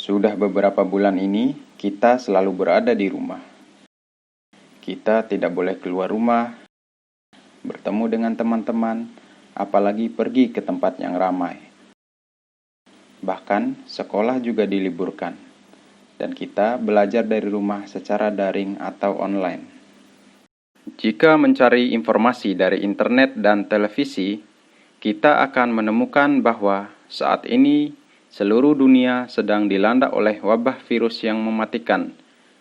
Sudah beberapa bulan ini, kita selalu berada di rumah. Kita tidak boleh keluar rumah, bertemu dengan teman-teman, apalagi pergi ke tempat yang ramai. Bahkan, sekolah juga diliburkan, dan kita belajar dari rumah secara daring atau online. Jika mencari informasi dari internet dan televisi, kita akan menemukan bahwa saat ini seluruh dunia sedang dilanda oleh wabah virus yang mematikan,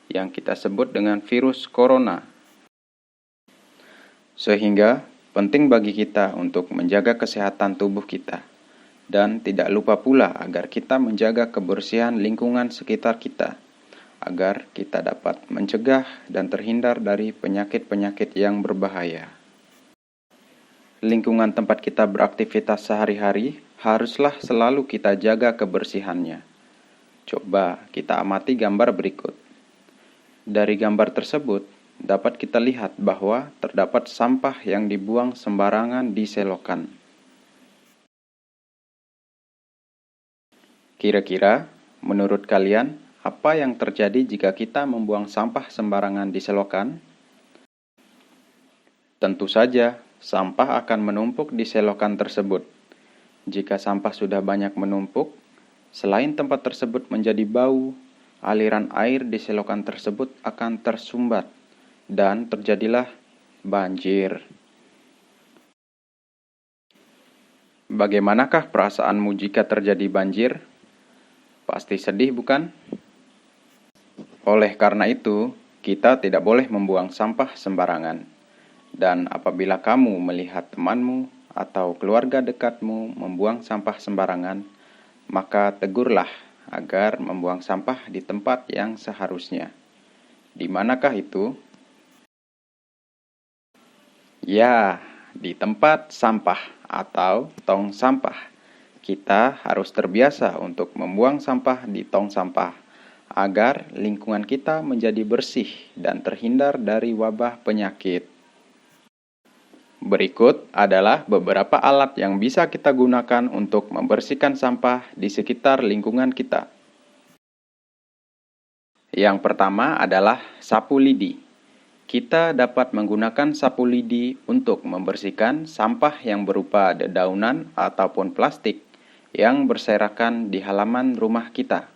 yang kita sebut dengan virus corona. Sehingga penting bagi kita untuk menjaga kesehatan tubuh kita, dan tidak lupa pula agar kita menjaga kebersihan lingkungan sekitar kita, agar kita dapat mencegah dan terhindar dari penyakit-penyakit yang berbahaya. Lingkungan tempat kita beraktivitas sehari-hari haruslah selalu kita jaga kebersihannya. Coba kita amati gambar berikut. Dari gambar tersebut, dapat kita lihat bahwa terdapat sampah yang dibuang sembarangan di selokan. Kira-kira, menurut kalian, apa yang terjadi jika kita membuang sampah sembarangan di selokan? Tentu saja, sampah akan menumpuk di selokan tersebut. Jika sampah sudah banyak menumpuk, selain tempat tersebut menjadi bau, aliran air di selokan tersebut akan tersumbat, dan terjadilah banjir. Bagaimanakah perasaanmu jika terjadi banjir? Pasti sedih, bukan? Oleh karena itu, kita tidak boleh membuang sampah sembarangan. Dan apabila kamu melihat temanmu atau keluarga dekatmu membuang sampah sembarangan, maka tegurlah agar membuang sampah di tempat yang seharusnya. Di manakah itu? Ya, di tempat sampah atau tong sampah. Kita harus terbiasa untuk membuang sampah di tong sampah agar lingkungan kita menjadi bersih dan terhindar dari wabah penyakit. Berikut adalah beberapa alat yang bisa kita gunakan untuk membersihkan sampah di sekitar lingkungan kita. Yang pertama adalah sapu lidi. Kita dapat menggunakan sapu lidi untuk membersihkan sampah yang berupa dedaunan ataupun plastik yang berserakan di halaman rumah kita.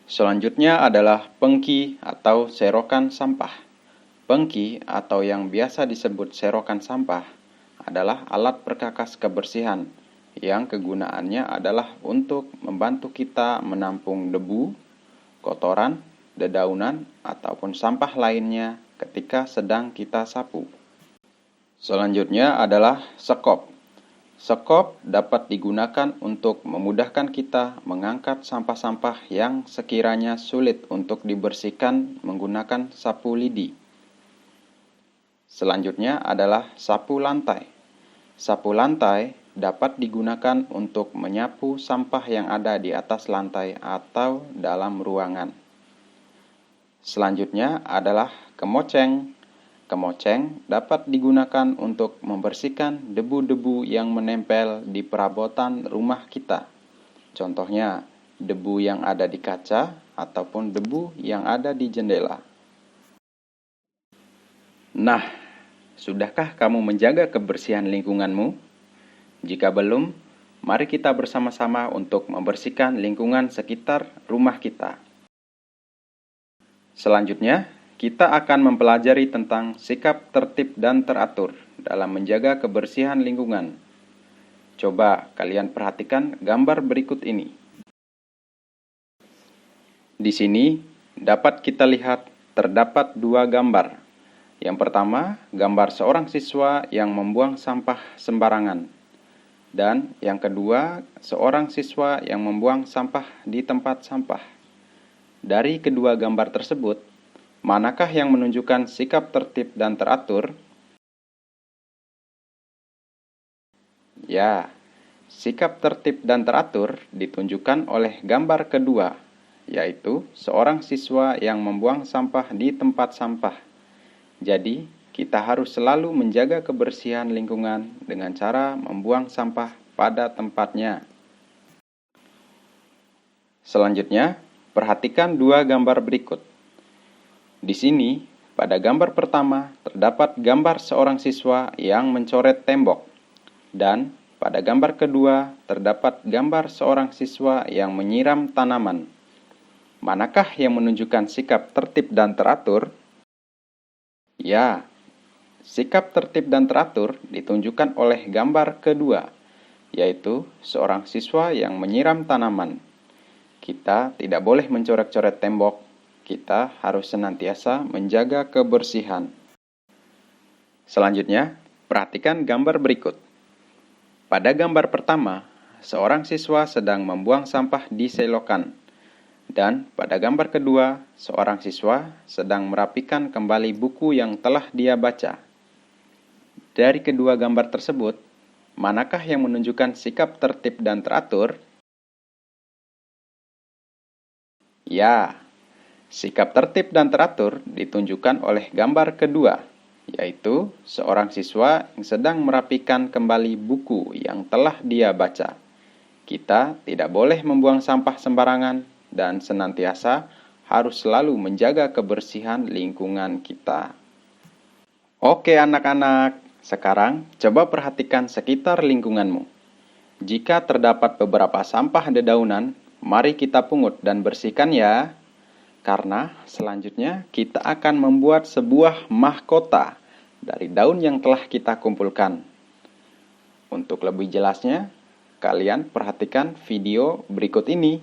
Selanjutnya adalah pengki atau serokan sampah. Pengki atau yang biasa disebut serokan sampah adalah alat perkakas kebersihan yang kegunaannya adalah untuk membantu kita menampung debu, kotoran, dedaunan, ataupun sampah lainnya ketika sedang kita sapu. Selanjutnya adalah sekop. Sekop dapat digunakan untuk memudahkan kita mengangkat sampah-sampah yang sekiranya sulit untuk dibersihkan menggunakan sapu lidi. Selanjutnya adalah sapu lantai. Sapu lantai dapat digunakan untuk menyapu sampah yang ada di atas lantai atau dalam ruangan. Selanjutnya adalah kemoceng. Kemoceng dapat digunakan untuk membersihkan debu-debu yang menempel di perabotan rumah kita. Contohnya, debu yang ada di kaca ataupun debu yang ada di jendela. Nah, sudahkah kamu menjaga kebersihan lingkunganmu? Jika belum, mari kita bersama-sama untuk membersihkan lingkungan sekitar rumah kita. Selanjutnya, kita akan mempelajari tentang sikap tertib dan teratur dalam menjaga kebersihan lingkungan. Coba kalian perhatikan gambar berikut ini. Di sini dapat kita lihat terdapat dua gambar. Yang pertama, gambar seorang siswa yang membuang sampah sembarangan. Dan yang kedua, seorang siswa yang membuang sampah di tempat sampah. Dari kedua gambar tersebut, manakah yang menunjukkan sikap tertib dan teratur? Ya, sikap tertib dan teratur ditunjukkan oleh gambar kedua, yaitu seorang siswa yang membuang sampah di tempat sampah. Jadi, kita harus selalu menjaga kebersihan lingkungan dengan cara membuang sampah pada tempatnya. Selanjutnya, perhatikan dua gambar berikut. Di sini, pada gambar pertama terdapat gambar seorang siswa yang mencoret tembok, dan pada gambar kedua terdapat gambar seorang siswa yang menyiram tanaman. Manakah yang menunjukkan sikap tertib dan teratur? Ya, sikap tertib dan teratur ditunjukkan oleh gambar kedua, yaitu seorang siswa yang menyiram tanaman. Kita tidak boleh mencoret-coret tembok. Kita harus senantiasa menjaga kebersihan. Selanjutnya, perhatikan gambar berikut. Pada gambar pertama, seorang siswa sedang membuang sampah di selokan. Dan pada gambar kedua, seorang siswa sedang merapikan kembali buku yang telah dia baca. Dari kedua gambar tersebut, manakah yang menunjukkan sikap tertib dan teratur? Ya, sikap tertib dan teratur ditunjukkan oleh gambar kedua, yaitu seorang siswa yang sedang merapikan kembali buku yang telah dia baca. Kita tidak boleh membuang sampah sembarangan dan senantiasa harus selalu menjaga kebersihan lingkungan kita. Oke anak-anak, sekarang coba perhatikan sekitar lingkunganmu. Jika terdapat beberapa sampah dedaunan, mari kita pungut dan bersihkan ya. Karena selanjutnya kita akan membuat sebuah mahkota dari daun yang telah kita kumpulkan. Untuk lebih jelasnya, kalian perhatikan video berikut ini.